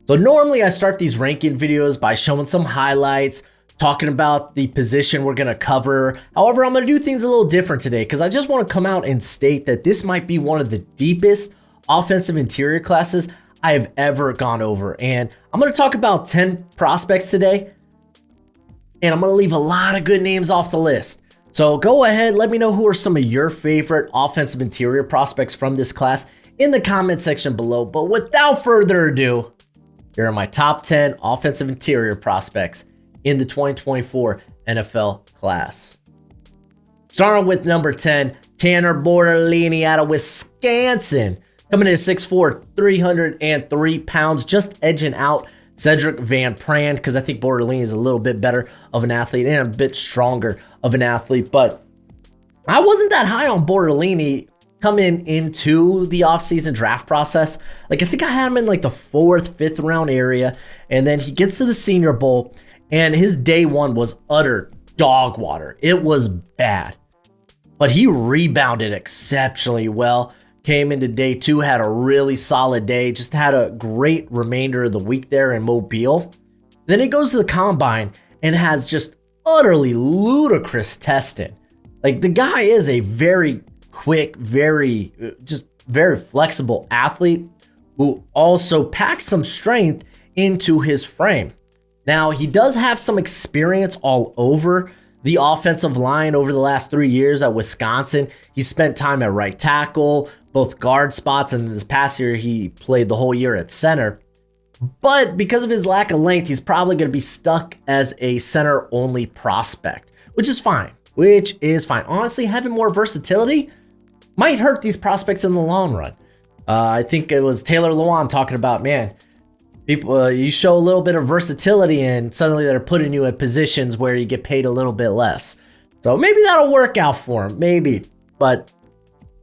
So normally I start these ranking videos by showing some highlights, talking about the position we're going to cover. However, I'm going to do things a little different today because I just want to come out and state that this might be one of the deepest offensive interior classes I have ever gone over. And I'm going to talk about 10 prospects today, and I'm going to leave a lot of good names off the list. So go ahead, let me know who are some of your favorite offensive interior prospects from this class in the comment section below. But without further ado, here are my top 10 offensive interior prospects in the 2024 NFL class. Starting with number 10, Tanor Bortolini out of Wisconsin. Coming in at 6'4", 303 pounds, just edging out Cedric Van Pran, because I think Bortolini is a little bit better of an athlete and a bit stronger of an athlete. But I wasn't that high on Bortolini coming into the offseason draft process. Like, I think I had him in like the 4th, 5th round area. And then he gets to the Senior Bowl, and his day one was utter dog water. It was bad. But he rebounded exceptionally well. Came into day two, had a really solid day, just had a great remainder of the week there in Mobile. Then he goes to the combine and has just utterly ludicrous testing. Like, the guy is a very quick, very flexible athlete who also packs some strength into his frame. Now, he does have some experience all over the offensive line over the last 3 years at Wisconsin. He spent time at right tackle, both guard spots, and this past year he played the whole year at center. But because of his lack of length, he's probably going to be stuck as a center-only prospect, which is fine. Honestly, having more versatility might hurt these prospects in the long run. I think it was Taylor Lewan talking about, man, people, you show a little bit of versatility and suddenly they're putting you in positions where you get paid a little bit less. So maybe that'll work out for him, maybe. But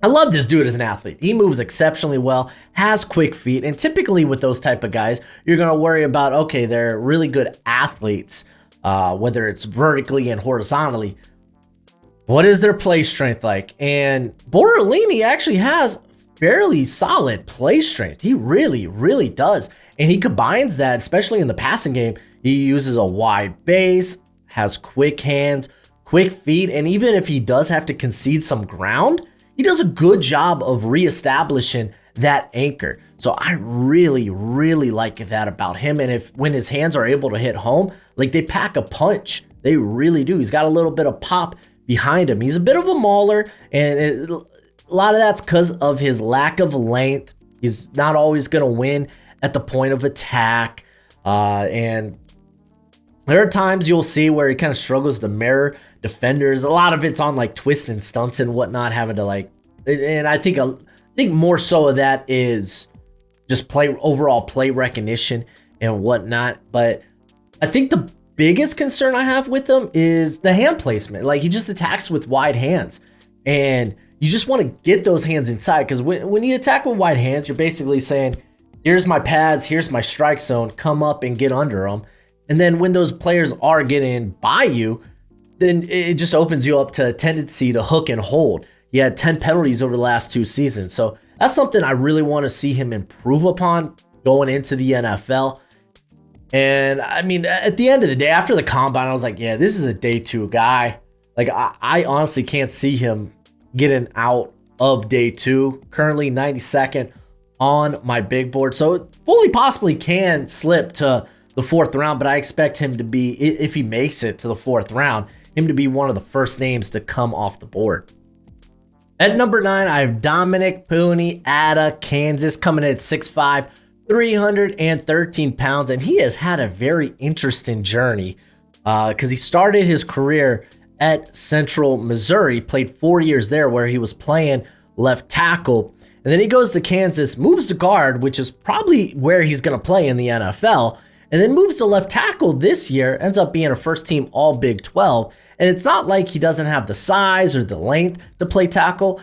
I love this dude as an athlete. He moves exceptionally well, has quick feet, and typically with those type of guys, you're going to worry about, okay, they're really good athletes, whether it's vertically and horizontally. What is their play strength like? And Bortolini actually has fairly solid play strength. He really, really does. And he combines that, especially in the passing game. He uses a wide base, has quick hands, quick feet, and even if he does have to concede some ground, he does a good job of reestablishing that anchor. So I really, really like that about him. And when his hands are able to hit home, like, they pack a punch. They really do. He's got a little bit of pop behind him. He's a bit of a mauler, and a lot of that's because of his lack of length. He's not always going to win at the point of attack. And there are times you'll see where he kind of struggles to mirror defenders. A lot of it's on like twists and stunts and whatnot, having to like, and I think more so of that is just overall play recognition and whatnot. But I think the biggest concern I have with him is the hand placement. Like, he just attacks with wide hands, and you just want to get those hands inside, because when you attack with wide hands, you're basically saying, here's my pads, here's my strike zone, come up and get under them. And then when those players are getting by you, then it just opens you up to a tendency to hook and hold. He had 10 penalties over the last 2 seasons. So that's something I really want to see him improve upon going into the NFL. And I mean, at the end of the day, after the combine, I was like, yeah, this is a day 2 guy. Like, I honestly can't see him getting out of day 2. Currently 92nd on my big board. So it fully possibly can slip to the 4th round, but I expect him to be, if he makes it to the 4th round, him to be one of the first names to come off the board. At number 9, I have Dominick Puni out of Kansas, coming in at 6'5", 313 pounds, and he has had a very interesting journey because he started his career at Central Missouri, played 4 years there where he was playing left tackle, and then he goes to Kansas, moves to guard, which is probably where he's going to play in the NFL, and then moves to left tackle this year, ends up being a first-team All-Big 12, and it's not like he doesn't have the size or the length to play tackle.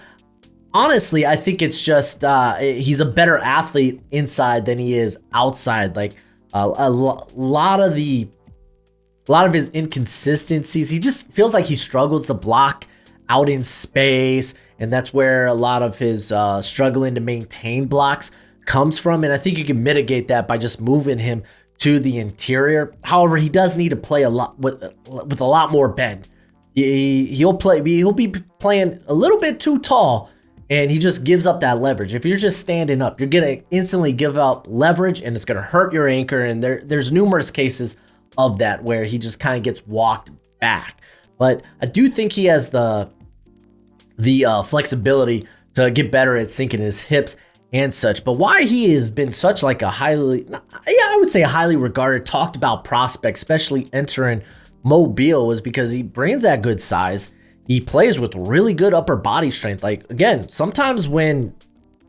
Honestly, I think it's just he's a better athlete inside than he is outside. Like a lot of his inconsistencies, he just feels like he struggles to block out in space, and that's where a lot of his struggling to maintain blocks comes from, and I think you can mitigate that by just moving him to the interior. However, he does need to play a lot with a lot more bend. He'll be playing a little bit too tall, and he just gives up that leverage. If you're just standing up, you're gonna instantly give up leverage, and it's gonna hurt your anchor. And there's numerous cases of that where he just kind of gets walked back. But I do think he has the flexibility to get better at sinking his hips and such. But why he has been such like a highly regarded, talked about prospect, especially entering Mobile, is because he brings that good size. He plays with really good upper body strength. Like, again, sometimes when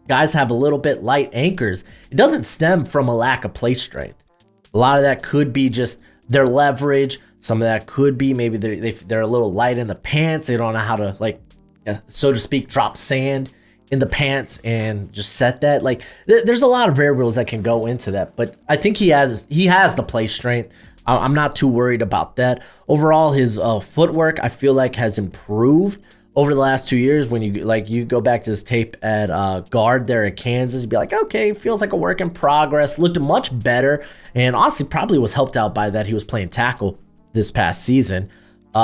guys have a little bit light anchors, it doesn't stem from a lack of play strength. A lot of that could be just their leverage. Some of that could be maybe they're a little light in the pants. They don't know how to, like, so to speak, drop sand in the pants and just set that. Like, there's a lot of variables that can go into that, but I think he has the play strength. I'm not too worried about that. Overall, his footwork, I feel like, has improved over the last 2 years. When you go back to his tape at guard there at Kansas, you'd be like, okay, feels like a work in progress. Looked much better, and honestly probably was helped out by that he was playing tackle this past season.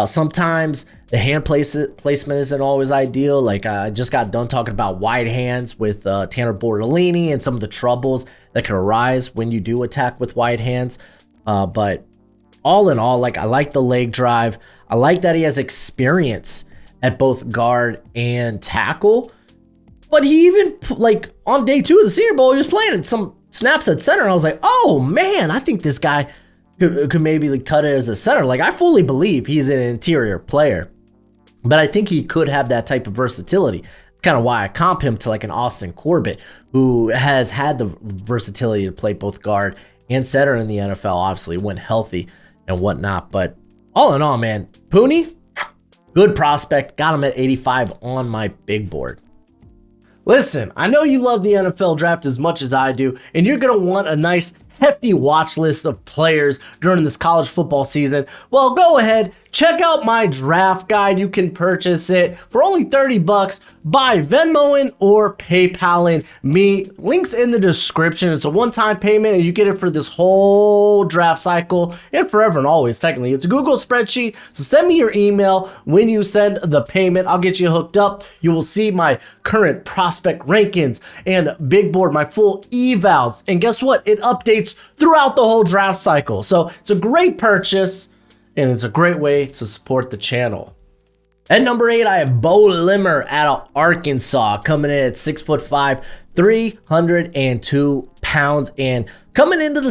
Sometimes the hand placement isn't always ideal. Like, I just got done talking about wide hands with Tanor Bortolini and some of the troubles that can arise when you do attack with wide hands. But all in all, like, I like the leg drive. I like that he has experience at both guard and tackle. But he even, like, on day 2 of the Senior Bowl, he was playing some snaps at center. And I was like, oh man, I think this guy could maybe cut it as a center. Like, I fully believe he's an interior player, but I think he could have that type of versatility. It's kind of why I comp him to like an Austin Corbett, who has had the versatility to play both guard and center in the NFL, obviously when healthy and whatnot. But all in all, man, Puni, good prospect. Got him at 85 on my big board. Listen, I know you love the NFL draft as much as I do, and you're going to want a nice hefty watch list of players during this college football season. Well, go ahead, check out my draft guide. You can purchase it for only $30 by Venmoing or PayPaling me. Links in the description. It's a one-time payment, and you get it for this whole draft cycle and forever and always. Technically, it's a Google spreadsheet, so send me your email when you send the payment. I'll get you hooked up. You will see my current prospect rankings and big board, my full evals, and guess what? It updates throughout the whole draft cycle. So it's a great purchase, and it's a great way to support the channel. At number 8, I have Beaux Limmer out of Arkansas, coming in at 6'5", 302 pounds. And coming into the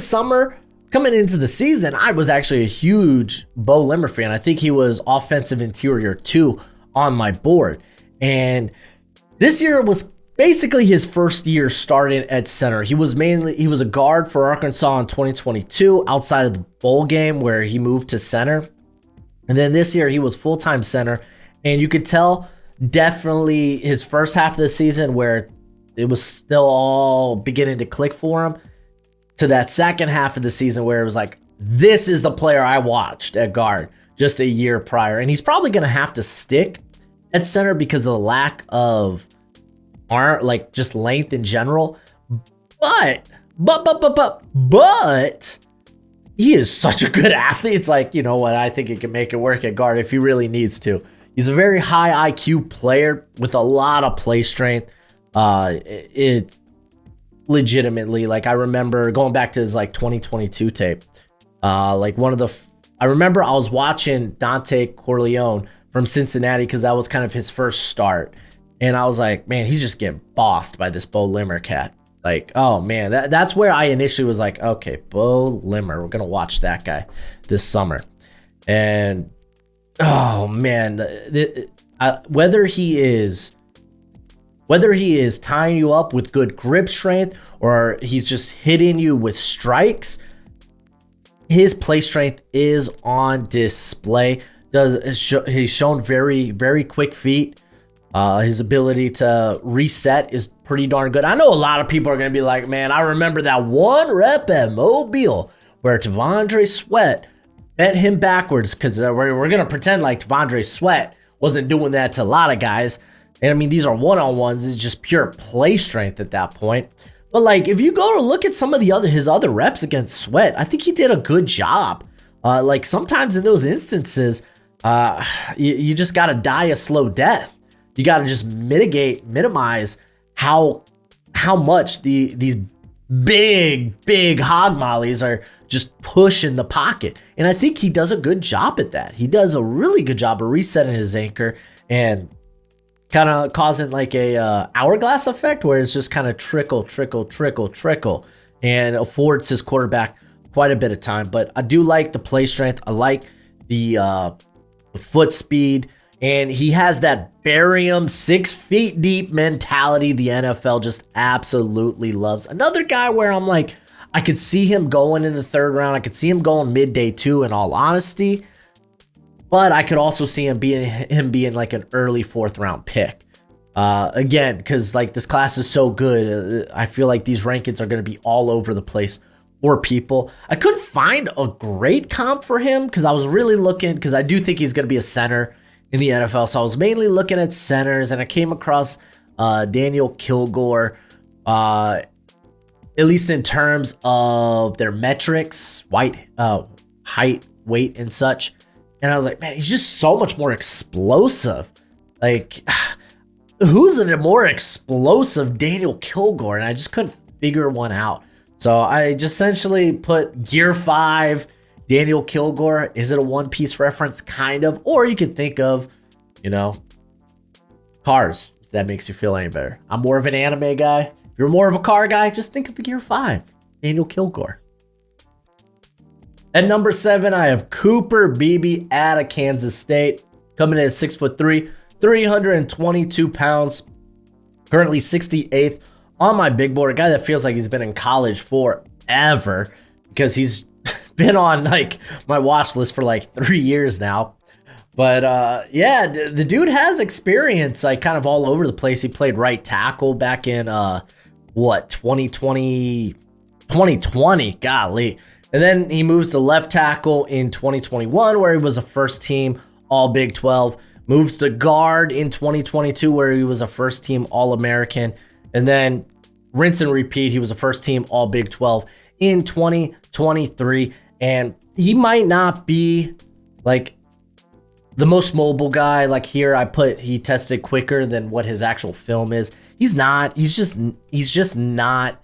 season, I was actually a huge Beaux Limmer fan. I think he was offensive interior 2 on my board. And this year was basically his first year starting at center. He was a guard for Arkansas in 2022 outside of the bowl game where he moved to center. And then this year he was full-time center. And you could tell definitely his first half of the season where it was still all beginning to click for him, to that second half of the season where it was like, this is the player I watched at guard just a year prior. And he's probably going to have to stick at center because of the lack of like just length in general. But he is such a good athlete. It's like, you know what? I think he can make it work at guard if he really needs to. He's a very high IQ player with a lot of play strength. It legitimately, like, I remember going back to his like 2022 tape. I remember I was watching Dante Corleone from Cincinnati because that was kind of his first start. And I was like, man, he's just getting bossed by this Beaux Limmer cat. Like, oh man, that's where I initially was like, okay, Beaux Limmer, we're gonna watch that guy this summer. And oh man, whether he is tying you up with good grip strength or he's just hitting you with strikes, his play strength is on display. He's shown very, very quick feet. His ability to reset is pretty darn good. I know a lot of people are going to be like, man, I remember that one rep at Mobile where T'Vondre Sweat bent him backwards, because we're going to pretend like T'Vondre Sweat wasn't doing that to a lot of guys. And I mean, these are one-on-ones. It's just pure play strength at that point. But like, if you go to look at some of his other reps against Sweat, I think he did a good job. Like sometimes in those instances, you just got to die a slow death. You got to just minimize how much these big hog mollies are just pushing the pocket. And I think he does a good job at that. He does a really good job of resetting his anchor and kind of causing like a hourglass effect where it's just kind of trickle, and affords his quarterback quite a bit of time. But I do like the play strength. I like the foot speed, and he has that bury him 6 feet deep mentality the NFL just absolutely loves. Another guy where I'm like, I could see him going in the 3rd round. I could see him going midday 2 in all honesty. But I could also see him being like an early 4th round pick. Again, because like this class is so good, I feel like these rankings are going to be all over the place for people. I couldn't find a great comp for him because I was really looking, because I do think he's going to be a center in the NFL. So I was mainly looking at centers, and I came across Daniel Kilgore, at least in terms of their metrics, height, weight, and such. And I was like, man, he's just so much more explosive. Like, who's a more explosive Daniel Kilgore? And I just couldn't figure one out. So I just essentially put Gear 5, Daniel Kilgore. Is it a One Piece reference? Kind of. Or you could think of, Cars, if that makes you feel any better. I'm more of an anime guy. If you're more of a car guy, just think of Gear 5, Daniel Kilgore. At number 7, I have Cooper Beebe out of Kansas State, coming in at 6'3", 322 pounds, currently 68th on my big board. A guy that feels like he's been in college forever because he's been on like my watch list for like 3 years now. But yeah, the dude has experience like kind of all over the place. He played right tackle back in 2020, golly. And then he moves to left tackle in 2021, where he was a first team All Big 12. Moves to guard in 2022, where he was a first team All American. And then rinse and repeat, he was a first team All Big 12 in 2023. And he might not be like the most mobile guy. Like here, I put he tested quicker than what his actual film is. He's not. He's just not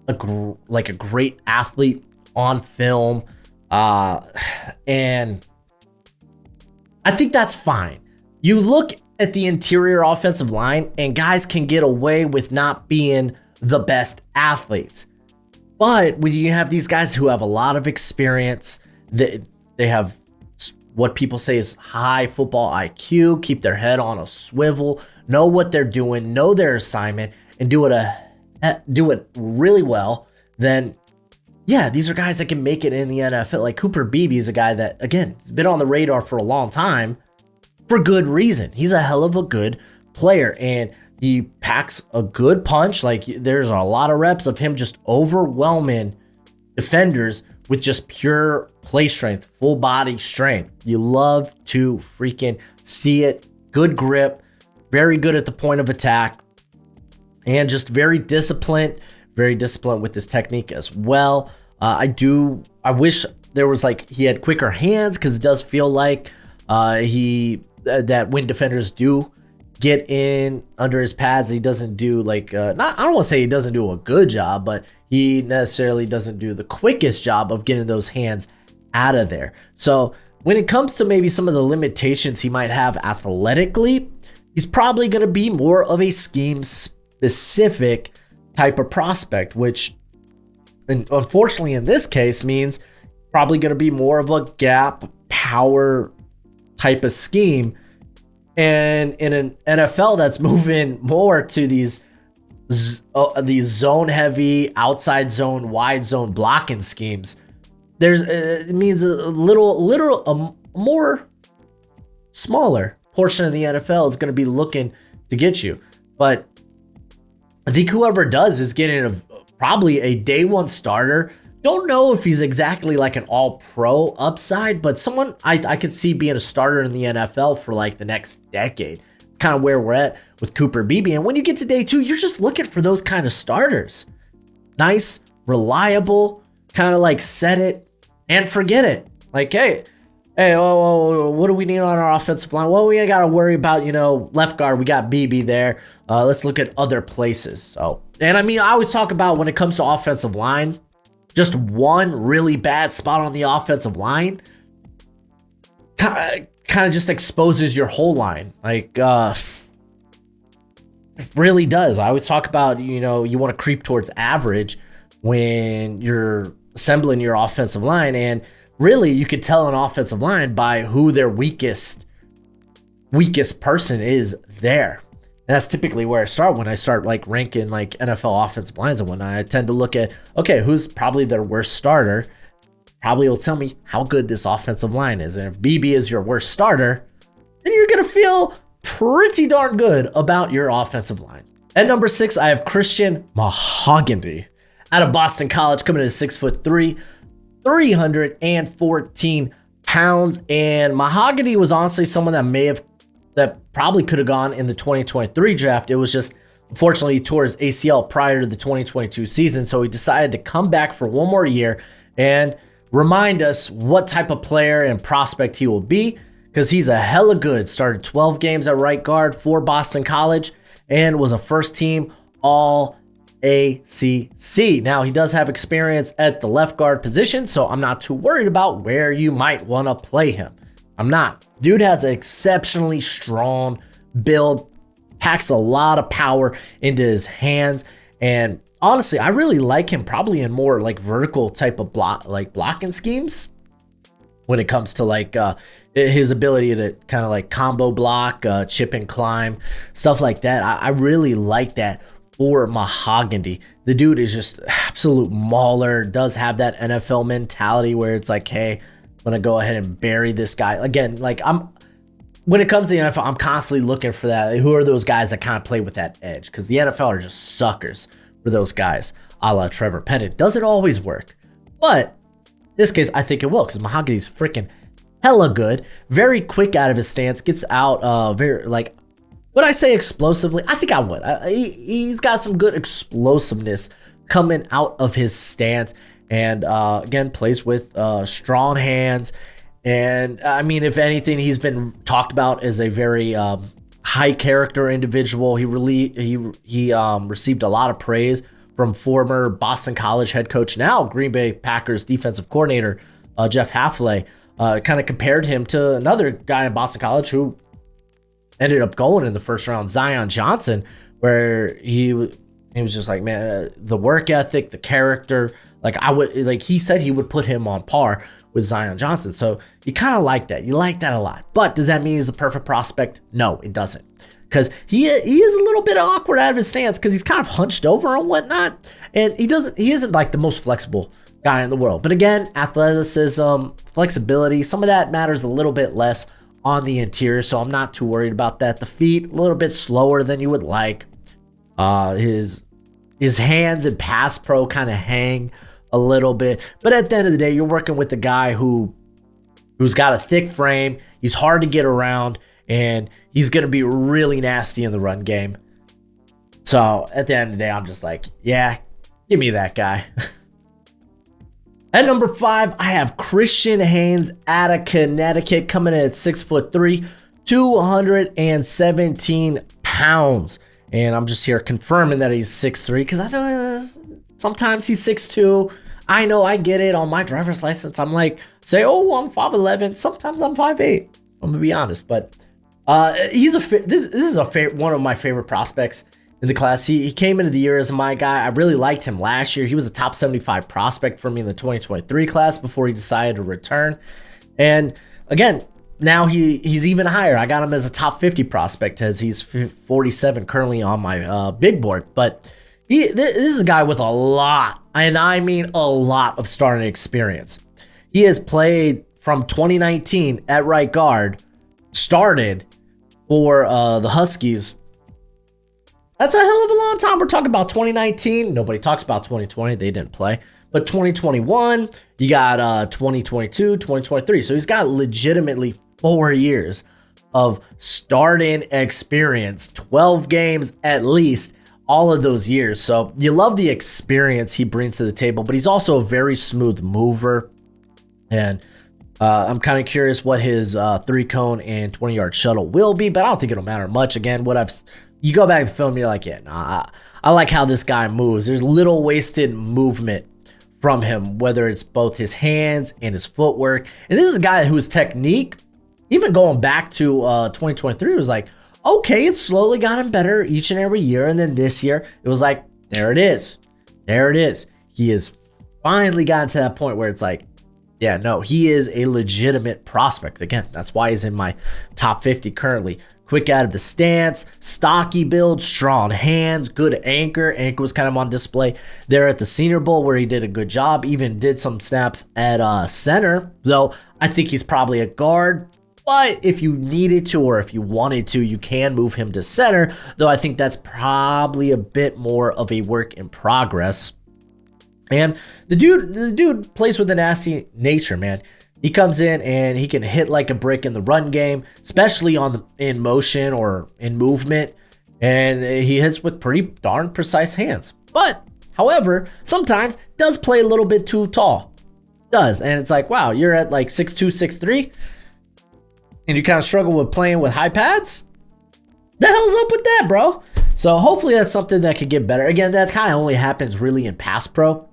a great athlete on film, and I think that's fine. You look at the interior offensive line, and guys can get away with not being the best athletes. But when you have these guys who have a lot of experience, they have what people say is high football IQ, keep their head on a swivel, know what they're doing, know their assignment, and do it really well, then yeah, these are guys that can make it in the NFL. Like Cooper Beebe is a guy that, again, has been on the radar for a long time for good reason. He's a hell of a good player, and he packs a good punch. Like there's a lot of reps of him just overwhelming defenders with just pure play strength, full body strength. You love to freaking see it. Good grip, very good at the point of attack, and just very disciplined with his technique as well. I wish there was like he had quicker hands, because it does feel like that when defenders do get in under his pads, he doesn't do like I don't want to say he doesn't do a good job, but he necessarily doesn't do the quickest job of getting those hands out of there. So when it comes to maybe some of the limitations he might have athletically, he's probably going to be more of a scheme specific type of prospect, which unfortunately in this case means probably going to be more of a gap power type of scheme. And in an NFL that's moving more to these zone heavy, outside zone, wide zone blocking schemes, it means a more smaller portion of the NFL is going to be looking to get you. But I think whoever does is getting probably a day one starter. Don't know if he's exactly like an all-pro upside, but someone I could see being a starter in the NFL for like the next decade. Kind of where we're at with Cooper Beebe. And when you get to day 2, you're just looking for those kind of starters. nice, reliable, kind of like set it and forget it. Like, hey, what do we need on our offensive line? Well, we ain't got to worry about, left guard. We got Beebe there. Let's look at other places. So, and I mean, I always talk about when it comes to offensive line, just one really bad spot on the offensive line kind of just exposes your whole line. Like, it really does. I always talk about, you want to creep towards average when you're assembling your offensive line. And really, you could tell an offensive line by who their weakest person is there. And that's typically where I start when I start like ranking like NFL offensive lines and whatnot. I tend to look at, okay, who's probably their worst starter? Probably will tell me how good this offensive line is. And if BB is your worst starter, then you're going to feel pretty darn good about your offensive line. At number 6, I have Christian Mahogany out of Boston College, coming in at 6'3", 314 pounds. And Mahogany was honestly someone that probably could have gone in the 2023 draft. It was just, unfortunately, he tore his ACL prior to the 2022 season. So he decided to come back for one more year and remind us what type of player and prospect he will be, because he's a hella good. Started 12 games at right guard for Boston College and was a first team all ACC. Now, he does have experience at the left guard position, so I'm not too worried about where you might want to play him. I'm not. Dude has an exceptionally strong build, packs a lot of power into his hands, and honestly, I really like him probably in more like vertical type of blocking schemes when it comes to like his ability to kind of like combo block, chip and climb, stuff like that. I really like that for Mahogany. The dude is just absolute mauler, does have that NFL mentality where it's like, hey, I'm gonna go ahead and bury this guy. Again, like when it comes to the NFL, I'm constantly looking for that. Who are those guys that kind of play with that edge? Because the NFL are just suckers for those guys, a la Trevor Pettit. Doesn't always work, but in this case, I think it will, because Mahogany's freaking hella good. Very quick out of his stance, gets out very like, would I say explosively? I think I would. He's got some good explosiveness coming out of his stance, and again, plays with strong hands. And I mean, if anything, he's been talked about as a very high character individual. He received a lot of praise from former Boston College head coach, now Green Bay Packers defensive coordinator, Jeff Hafley. Kind of compared him to another guy in Boston College who ended up going in the first round, Zion Johnson, where he was just like, man, the work ethic, the character, he said he would put him on par with Zion Johnson. So you kind of like that. You like that a lot. But does that mean he's the perfect prospect? No, it doesn't. Because he is a little bit awkward out of his stance, because he's kind of hunched over and whatnot. And he isn't like the most flexible guy in the world. But again, athleticism, flexibility, some of that matters a little bit less on the interior, so I'm not too worried about that. The feet, a little bit slower than you would like. His hands and pass pro kind of hang a little bit. But at the end of the day, you're working with a guy who's got a thick frame. He's hard to get around, and he's going to be really nasty in the run game. So at the end of the day, I'm just like, yeah, give me that guy. At number 5, I have Christian Haynes out of Connecticut, coming in at 6'3", 217 pounds. And I'm just here confirming that he's 6'3", because I know sometimes he's 6'2". I know, I get it. On my driver's license, I'm like, I'm 5'11". Sometimes I'm 5'8". I'm gonna be honest, but this is one of my favorite prospects in the class. He came into the year as my guy. I really liked him last year. He was a top 75 prospect for me in the 2023 class before he decided to return. And again, now he's even higher. I got him as a top 50 prospect, as he's 47 currently on my big board. But this is a guy with a lot, and I mean a lot, of starting experience. He has played from 2019 at right guard, started for the Huskies. That's a hell of a long time. We're talking about 2019. Nobody talks about 2020. They didn't play. But 2021, you got 2022, 2023. So he's got legitimately 4 years of starting experience, 12 games at least all of those years. So you love the experience he brings to the table, but he's also a very smooth mover. And I'm kind of curious what his 3-cone and 20-yard shuttle will be, but I don't think it'll matter much. Again, you go back to the film, and you're like, yeah, nah, I like how this guy moves. There's little wasted movement from him, whether it's both his hands and his footwork. And this is a guy whose technique, even going back to 2023, was like, okay, it slowly got him better each and every year. And then this year, it was like, there it is. There it is. He has finally gotten to that point where it's like, yeah, no, he is a legitimate prospect. Again, that's why he's in my top 50 currently. Quick out of the stance, stocky build, strong hands, good anchor. Anchor was kind of on display there at the Senior Bowl where he did a good job. Even did some snaps at center, though I think he's probably a guard. But if you needed to or if you wanted to, you can move him to center, though I think that's probably a bit more of a work in progress. And the dude plays with a nasty nature, man. He comes in and he can hit like a brick in the run game, especially in motion or in movement. And he hits with pretty darn precise hands. But, however, sometimes does play a little bit too tall. Does. And it's like, wow, you're at like 6'2", 6'3", and you kind of struggle with playing with high pads? The hell's up with that, bro? So hopefully that's something that could get better. Again, that kind of only happens really in pass pro.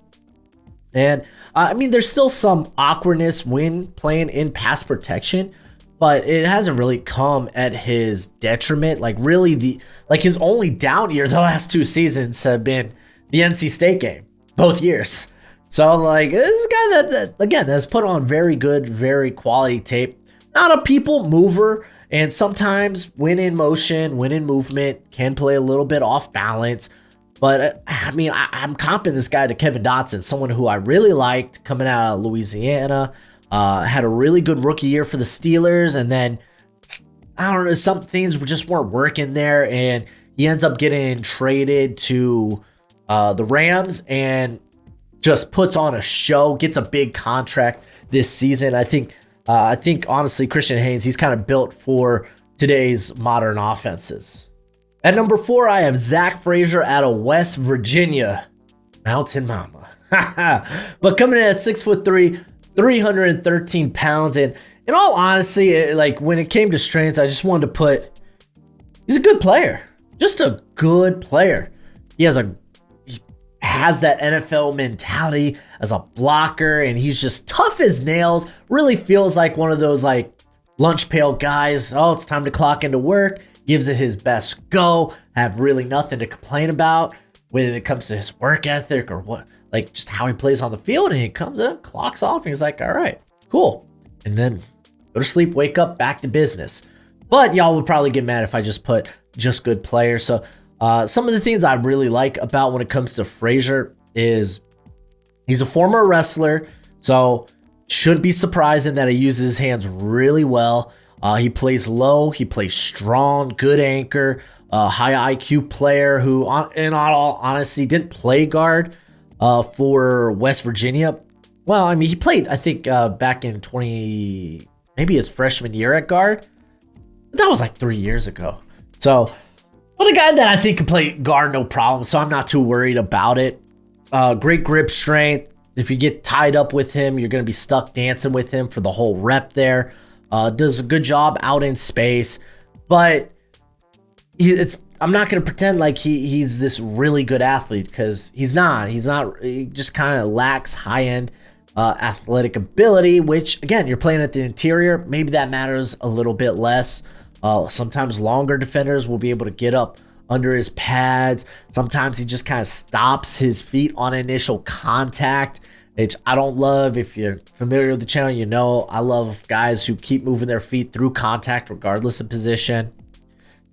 And I mean, there's still some awkwardness when playing in pass protection, but it hasn't really come at his detriment. Like really his only down year the last 2 seasons have been the NC State game, both years. So like this is a guy that again has put on very good, very quality tape. Not a people mover, and sometimes when in motion, when in movement, can play a little bit off balance. But I mean, I'm comping this guy to Kevin Dotson, someone who I really liked coming out of Louisiana. Had a really good rookie year for the Steelers, and then I don't know, some things just weren't working there, and he ends up getting traded to the Rams and just puts on a show, gets a big contract this season. I think honestly, Christian Haynes, he's kind of built for today's modern offenses. At number 4, I have Zach Frazier out of West Virginia. Mountain Mama. But coming in at 6'3", 313 pounds. And in all honesty, like when it came to strength, I just wanted to put, he's a good player. Just a good player. He has that NFL mentality as a blocker, and he's just tough as nails. Really feels like one of those like lunch pail guys. Oh, it's time to clock into work. Gives it his best go. Have really nothing to complain about when it comes to his work ethic or what, like just how he plays on the field. And he comes in, clocks off, and he's like, all right, cool. And then go to sleep, wake up, back to business. But y'all would probably get mad if I just put just good player. So some of the things I really like about when it comes to Frazier is he's a former wrestler, so shouldn't be surprising that he uses his hands really well. He plays low, he plays strong, good anchor, high IQ player who, in all honesty, didn't play guard for West Virginia. Well, I mean, he played, I think, back in maybe his freshman year at guard. That was like 3 years ago. So, but a guy that I think can play guard no problem, so I'm not too worried about it. Great grip strength. If you get tied up with him, you're going to be stuck dancing with him for the whole rep there. Does a good job out in space, but I'm not going to pretend like he's this really good athlete, because he's not. He just kind of lacks high-end athletic ability, which, again, you're playing at the interior. Maybe that matters a little bit less. Sometimes longer defenders will be able to get up under his pads. Sometimes he just kind of stops his feet on initial contact, which I don't love. If you're familiar with the channel, you know I love guys who keep moving their feet through contact regardless of position.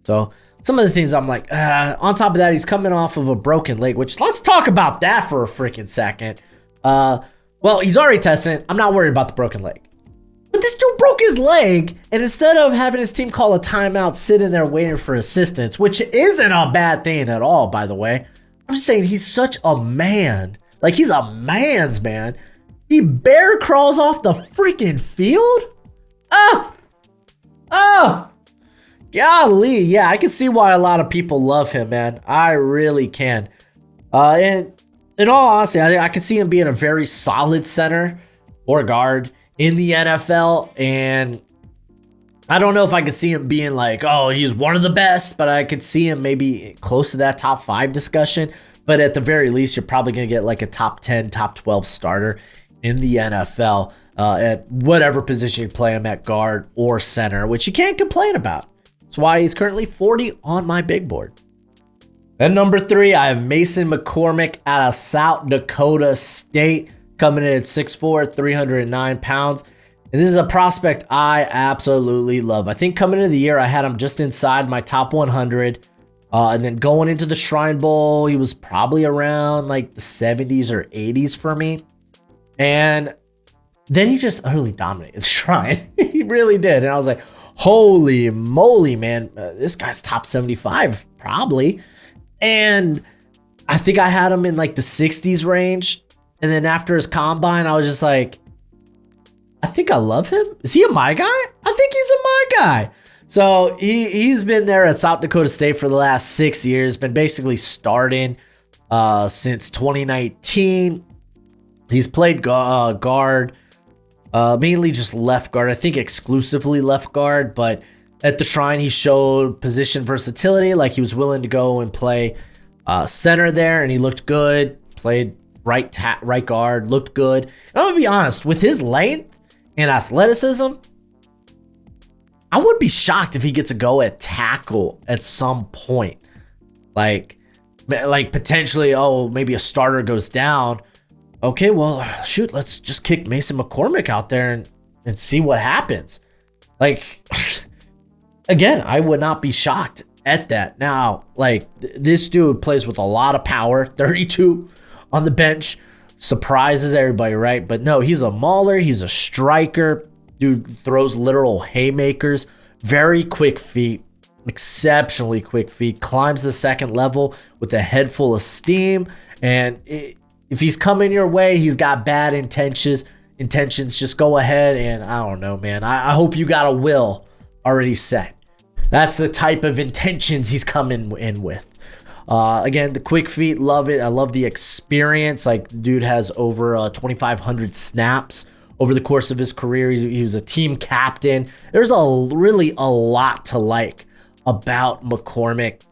So some of the things I'm like, on top of that, he's coming off of a broken leg, which let's talk about that for a freaking second. Well, he's already testing it. I'm not worried about the broken leg. But this dude broke his leg, and instead of having his team call a timeout, sitting there waiting for assistance, which isn't a bad thing at all, by the way. I'm just saying he's such a man. Like, he's a man's man. He bear crawls off the freaking field? Oh! Golly, yeah, I can see why a lot of people love him, man. I really can. And in all honesty, I can see him being a very solid center or guard in the NFL. And I don't know if I could see him being like, oh, he's one of the best, but I could see him maybe close to that top 5 discussion. But at the very least, you're probably going to get like a top 10, top 12 starter in the NFL at whatever position you play him at, guard or center, which you can't complain about. That's why he's currently 40 on my big board. Then number 3, I have Mason McCormick out of South Dakota State, coming in at 6'4", 309 pounds. And this is a prospect I absolutely love. I think coming into the year, I had him just inside my top 100. And then going into the Shrine Bowl, he was probably around like the 70s or 80s for me. And then he just utterly dominated the Shrine. He really did. And I was like, holy moly, man, this guy's top 75, probably. And I think I had him in like the 60s range. And then after his combine, I was just like, I think I love him. Is he a my guy? I think he's a my guy. So he's been there at South Dakota State for the last 6 years, been basically starting since 2019. He's played guard, mainly just left guard. I think exclusively left guard, but at the Shrine, he showed position versatility. Like he was willing to go and play center there, and he looked good. Played right guard, looked good. And I'm gonna be honest, with his length and athleticism, I would be shocked if he gets a go at tackle at some point. Like potentially, maybe a starter goes down. Okay, well, shoot, let's just kick Mason McCormick out there and see what happens. Like, again, I would not be shocked at that. Now, like, this dude plays with a lot of power, 32 on the bench, surprises everybody, right? But no, he's a mauler, he's a striker. Dude throws literal haymakers, very quick feet, exceptionally quick feet, climbs the second level with a head full of steam. And if he's coming your way, he's got bad intentions, just go ahead and, I don't know, man. I hope you got a will already set. That's the type of intentions he's coming in with. Again, the quick feet, love it. I love the experience. Like, the dude has over 2,500 snaps over the course of his career. He was a team captain. There's really a lot to like about McCormick.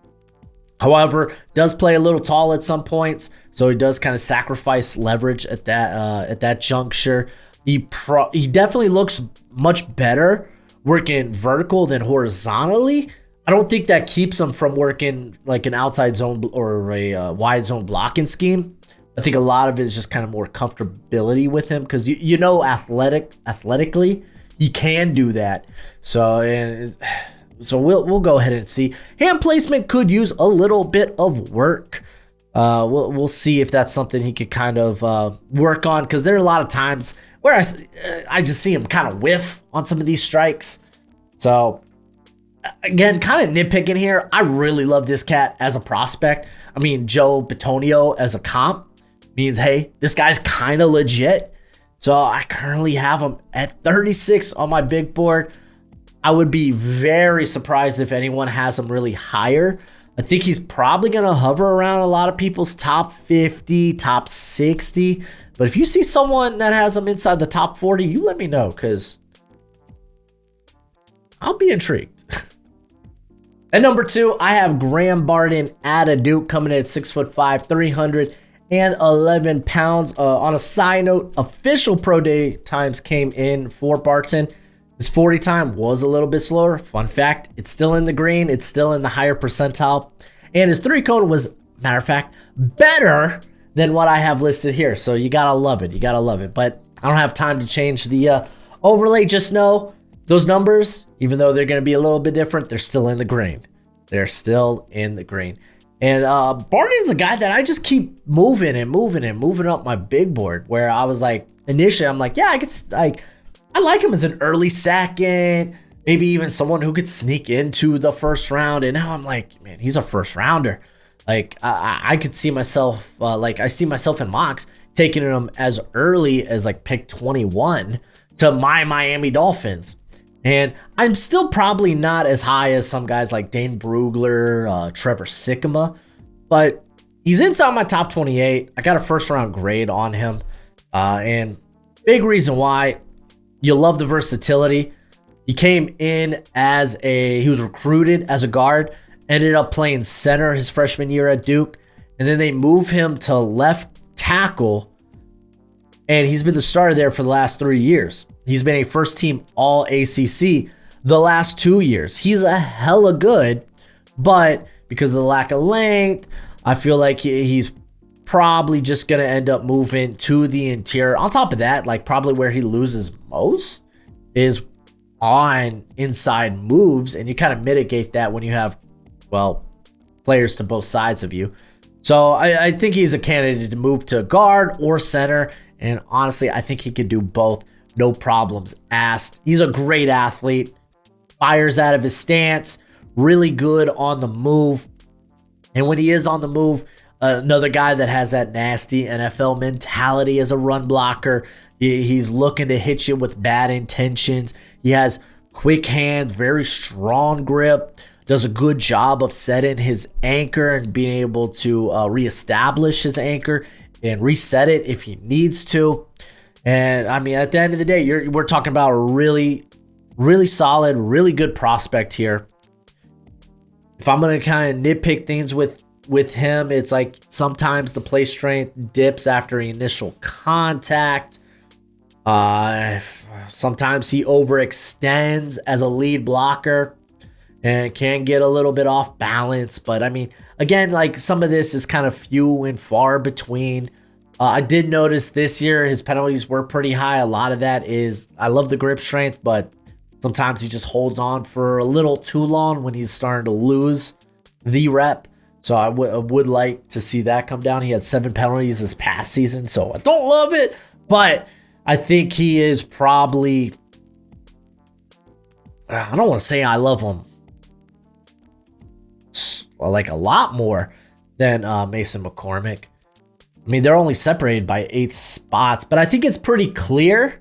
However, does play a little tall at some points, so he does kind of sacrifice leverage at that juncture. He definitely looks much better working vertical than horizontally. I don't think that keeps him from working like an outside zone or a wide zone blocking scheme. I think a lot of it is just kind of more comfortability with him because athletically he can do that. So we'll go ahead and see. Hand placement could use a little bit of work. We'll see if that's something he could kind of work on, because there are a lot of times where I just see him kind of whiff on some of these strikes. So again, kind of nitpicking here. I really love this cat as a prospect. I mean, Joe Bitonio as a comp means, hey, this guy's kind of legit. So I currently have him at 36 on my big board. I would be very surprised if anyone has him really higher. I think he's probably going to hover around a lot of people's top 50, top 60. But if you see someone that has him inside the top 40, you let me know, because I'll be intrigued. At number 2, I have Graham Barton out of Duke, coming in at 6'5", 311 pounds. On a side note, official pro day times came in for Barton. His 40 time was a little bit slower. Fun fact, it's still in the green. It's still in the higher percentile. And his 3-cone was, matter of fact, better than what I have listed here. So you gotta love it. You gotta love it. But I don't have time to change the overlay. Just know those numbers, even though they're going to be a little bit different, they're still in the green. They're still in the green. And Barton's a guy that I just keep moving up my big board, where I was like, initially, I'm like, yeah, I like him as an early second, maybe even someone who could sneak into the first round. And now I'm like, man, he's a first rounder. Like, I could see myself, I see myself in mocks taking him as early as like pick 21 to my Miami Dolphins. And I'm still probably not as high as some guys like Dane Brugler, Trevor Sikkema, but he's inside my top 28. I got a first round grade on him. And big reason why, you love the versatility. He came in he was recruited as a guard, ended up playing center his freshman year at Duke, and then they moved him to left tackle, and he's been the starter there for the last 3 years. He's been a first-team All-ACC the last 2 years. He's a hella good, but because of the lack of length, I feel like he's probably just going to end up moving to the interior. On top of that, like probably where he loses most is on inside moves, and you kind of mitigate that when you have, well, players to both sides of you. So I think he's a candidate to move to guard or center, and honestly, I think he could do both. No problems asked. He's a great athlete, fires out of his stance, really good on the move. And when he is on the move, another guy that has that nasty NFL mentality as a run blocker. He's looking to hit you with bad intentions. He has quick hands, very strong grip, does a good job of setting his anchor and being able to reestablish his anchor and reset it if he needs to. And I mean, at the end of the day, we're talking about a really, really solid, really good prospect here. If I'm going to kind of nitpick things with him, it's like sometimes the play strength dips after initial contact. Sometimes he overextends as a lead blocker and can get a little bit off balance. But I mean, again, like some of this is kind of few and far between. I did notice this year his penalties were pretty high. A lot of that is, I love the grip strength, but sometimes he just holds on for a little too long when he's starting to lose the rep. So I would like to see that come down. He had 7 penalties this past season, so I don't love it, but I think he is probably, I don't want to say I love him like a lot more than Mason McCormick. I mean, they're only separated by 8 spots, but I think it's pretty clear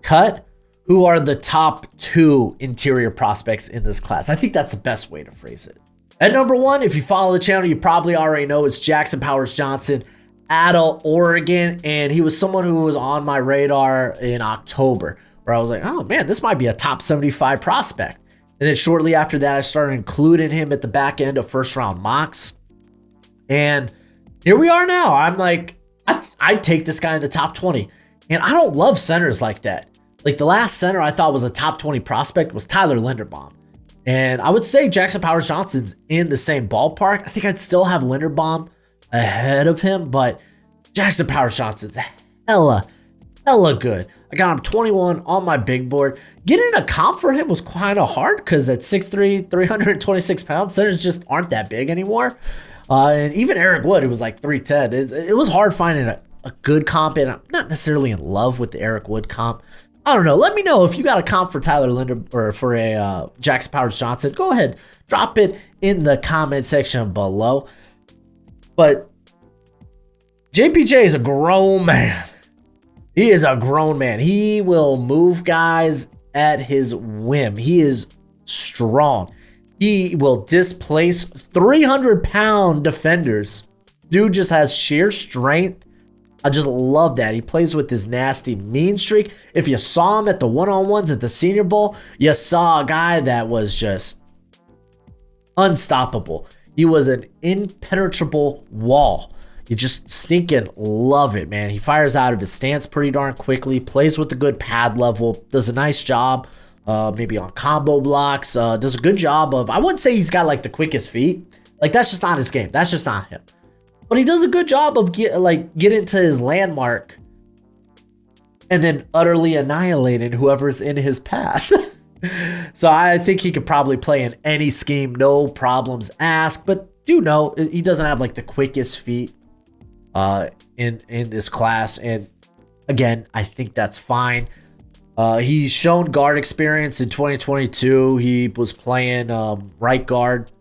cut who are the top 2 interior prospects in this class. I think that's the best way to phrase it. At number 1, if you follow the channel, you probably already know it's Jackson Powers Johnson out of Oregon, and he was someone who was on my radar in October, where I was like, oh man, this might be a top 75 prospect. And then shortly after that, I started including him at the back end of first round mocks. And here we are now. I'm like, I'd take this guy in the top 20. And I don't love centers like that. Like the last center I thought was a top 20 prospect was Tyler Linderbaum. And I would say Jackson Powers Johnson's in the same ballpark. I think I'd still have Linderbaum ahead of him, but Jackson Powers Johnson's hella good. I got him 21 on my big board. Getting a comp for him was kind of hard because at 6'3", 326 pounds, centers just aren't that big anymore. And even Eric Wood, who was like 310, it was hard finding a good comp, and I'm not necessarily in love with the Eric Wood comp. I don't know. Let me know if you got a comp for Tyler Linder or for a Jackson Powers Johnson. Go ahead, drop it in the comment section below. But JPJ is a grown man. He is a grown man. He will move guys at his whim. He is strong. He will displace 300-pound defenders. Dude just has sheer strength. I just love that. He plays with his nasty mean streak. If you saw him at the one-on-ones at the Senior Bowl, you saw a guy that was just unstoppable. He was an impenetrable wall. You just stinking love it, man. He fires out of his stance pretty darn quickly, plays with a good pad level, does a nice job maybe on combo blocks, does a good job of, I wouldn't say he's got like the quickest feet. Like that's just not his game. That's just not him. But he does a good job of getting to his landmark and then utterly annihilating whoever's in his path. So I think he could probably play in any scheme, no problems asked. But do know he doesn't have like the quickest feet in this class. And again, I think that's fine. He's shown guard experience in 2022. He was playing right guard,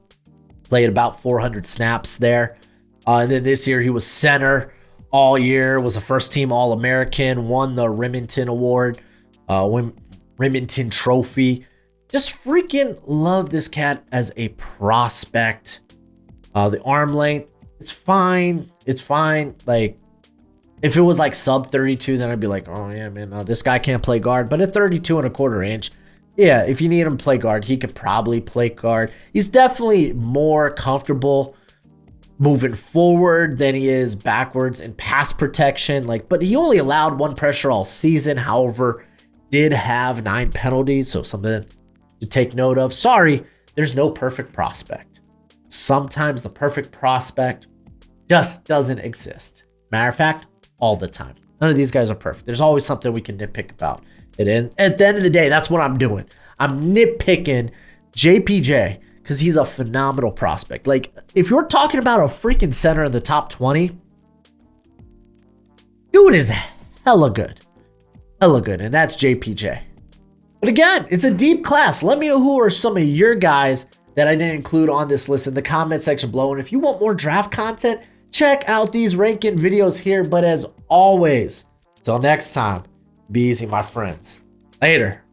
played about 400 snaps there. And then this year he was center all year, was a first-team All-American, won the Remington Award, Remington Trophy. Just freaking love this cat as a prospect. The arm length, it's fine. It's fine. Like, if it was like sub 32, then I'd be like, oh yeah, man, this guy can't play guard. But at 32.25 inch, yeah, if you need him to play guard, he could probably play guard. He's definitely more comfortable moving forward than he is backwards in pass protection. Like, but he only allowed 1 pressure all season. However, did have 9 penalties, so something to take note of. Sorry, there's no perfect prospect. Sometimes the perfect prospect just doesn't exist. Matter of fact, all the time. None of these guys are perfect. There's always something we can nitpick about it. And at the end of the day, that's what I'm doing. I'm nitpicking JPJ because he's a phenomenal prospect. Like, if you're talking about a freaking center in the top 20, dude is hella good. Hella good, and that's JPJ. But again, it's a deep class. Let me know who are some of your guys that I didn't include on this list in the comment section below. And if you want more draft content, check out these ranking videos here. But as always, till next time, be easy, my friends. Later.